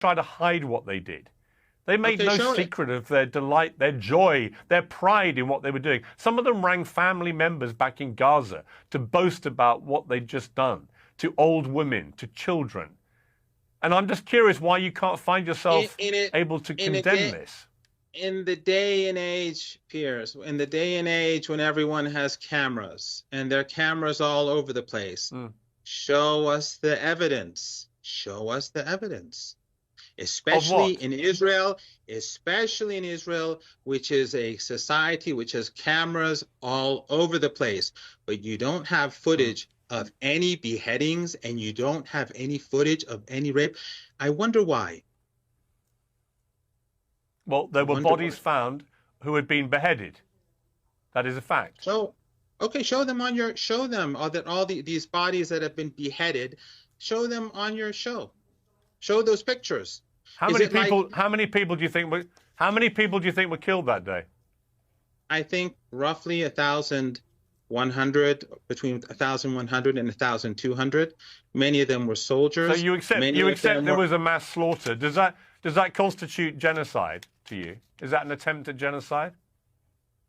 try to hide what they did. They made no secret it. of their delight, their joy, their pride in what they were doing. Some of them rang family members back in Gaza to boast about what they'd just done, to old women, to children. And I'm just curious why you can't find yourself able to condemn this. In the day and age, Piers, in the day and age when everyone has cameras, and there are cameras all over the place, show us the evidence. Show us the evidence. Especially in Israel, which is a society which has cameras all over the place. But you don't have footage of any beheadings, and you don't have any footage of any rape. I wonder why. Well, there were bodies found who had been beheaded. That is a fact. So, okay, show them these bodies that have been beheaded. Show them on your show. Show those pictures. How many people do you think were killed that day? I think roughly 1,100, between 1,100 and 1,200. Many of them were soldiers. So you accept there was a mass slaughter. Does that constitute genocide to you? Is that an attempt at genocide?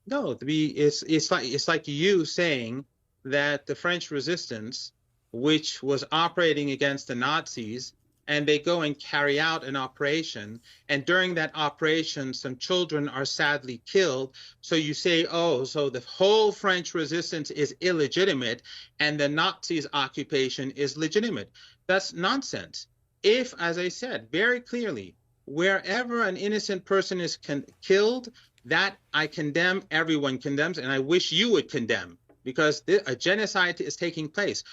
No, it's like you saying that the French resistance, which was operating against the Nazis, and they go and carry out an operation, and during that operation, some children are sadly killed. So you say, oh, so the whole French resistance is illegitimate, and the Nazis' occupation is legitimate. That's nonsense. If, as I said very clearly, wherever an innocent person is killed, that I condemn, everyone condemns, and I wish you would condemn, because a genocide is taking place.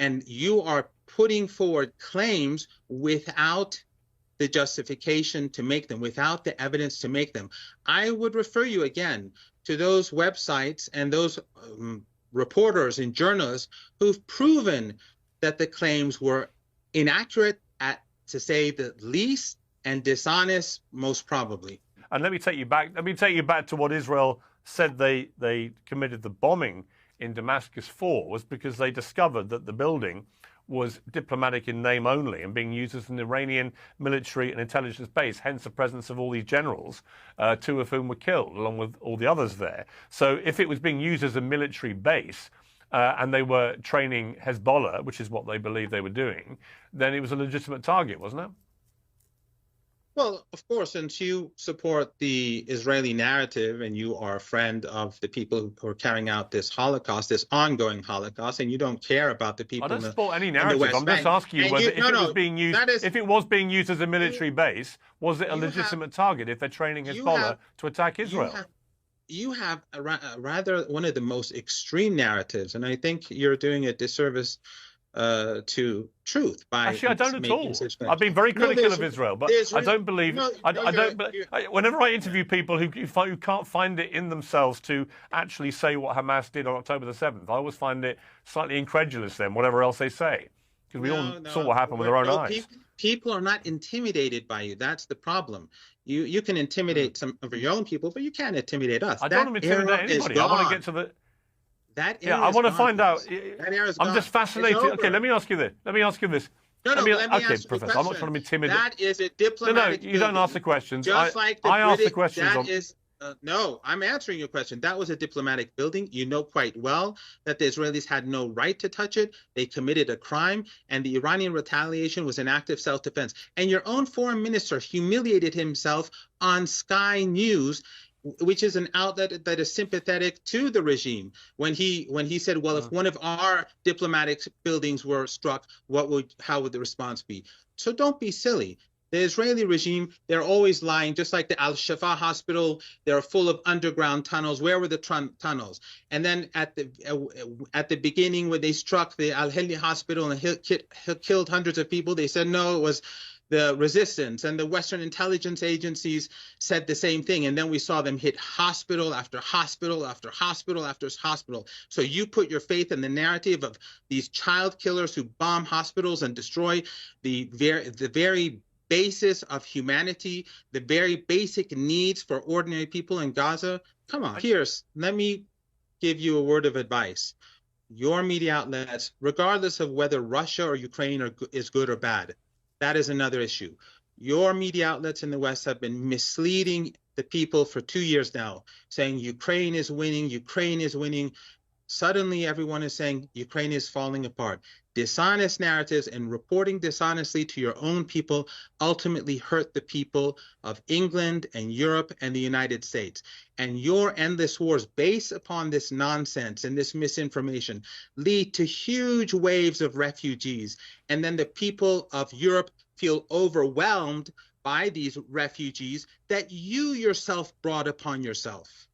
And you are putting forward claims without the justification to make them, without the evidence to make them. I would refer you again to those websites and those reporters and journalists who've proven that the claims were inaccurate, to say the least, and dishonest, most probably. And let me take you back to what Israel said they committed the bombing in Damascus for, was because they discovered that the building was diplomatic in name only and being used as an Iranian military and intelligence base, hence the presence of all these generals, two of whom were killed, along with all the others there. So if it was being used as a military base, and they were training Hezbollah, which is what they believed they were doing, then it was a legitimate target, wasn't it? Well, of course, since you support the Israeli narrative and you are a friend of the people who are carrying out this Holocaust, this ongoing Holocaust, and you don't care about the people. I don't support any narrative. I'm just asking you whether if it was being used as a military base, was it a legitimate target if they're training Hezbollah to attack Israel? You have rather one of the most extreme narratives, and I think you're doing a disservice to truth by actually I don't at all. I've been very critical of Israel, but I don't believe whenever I interview people who can't find it in themselves to actually say what Hamas did on October the 7th, I always find it slightly incredulous then, whatever else they say, because we all saw what happened with our own eyes. People are not intimidated by you. That's the problem. You can intimidate some of your own people, but you can't intimidate us. I don't want to intimidate anybody. I want to get to the I want to find out. I'm just fascinated. Okay, let me ask you this. Let me ask Professor, I'm not trying to intimidate. That is a diplomatic. No, you don't ask the questions. Just like the ask the questions. No, I'm answering your question. That was a diplomatic building. You know quite well that the Israelis had no right to touch it. They committed a crime, and the Iranian retaliation was an act of self-defense. And your own foreign minister humiliated himself on Sky News, which is an outlet that is sympathetic to the regime, when he said, well, if one of our diplomatic buildings were struck, how would the response be? So don't be silly. The Israeli regime, they're always lying, just like the Al-Shifa hospital. They're full of underground tunnels. Where were the tunnels? And then at the beginning, when they struck the Al-Hilli hospital and killed hundreds of people, they said, no, it was the resistance, and the Western intelligence agencies said the same thing. And then we saw them hit hospital after hospital after hospital after hospital. So you put your faith in the narrative of these child killers who bomb hospitals and destroy the very basis of humanity, the very basic needs for ordinary people in Gaza. Come on, Piers, let me give you a word of advice. Your media outlets, regardless of whether Russia or Ukraine is good or bad, that is another issue. Your media outlets in the West have been misleading the people for 2 years now, saying Ukraine is winning, Ukraine is winning. Suddenly, everyone is saying Ukraine is falling apart. Dishonest narratives and reporting dishonestly to your own people ultimately hurt the people of England and Europe and the United States. And your endless wars based upon this nonsense and this misinformation lead to huge waves of refugees. And then the people of Europe feel overwhelmed by these refugees that you yourself brought upon yourself.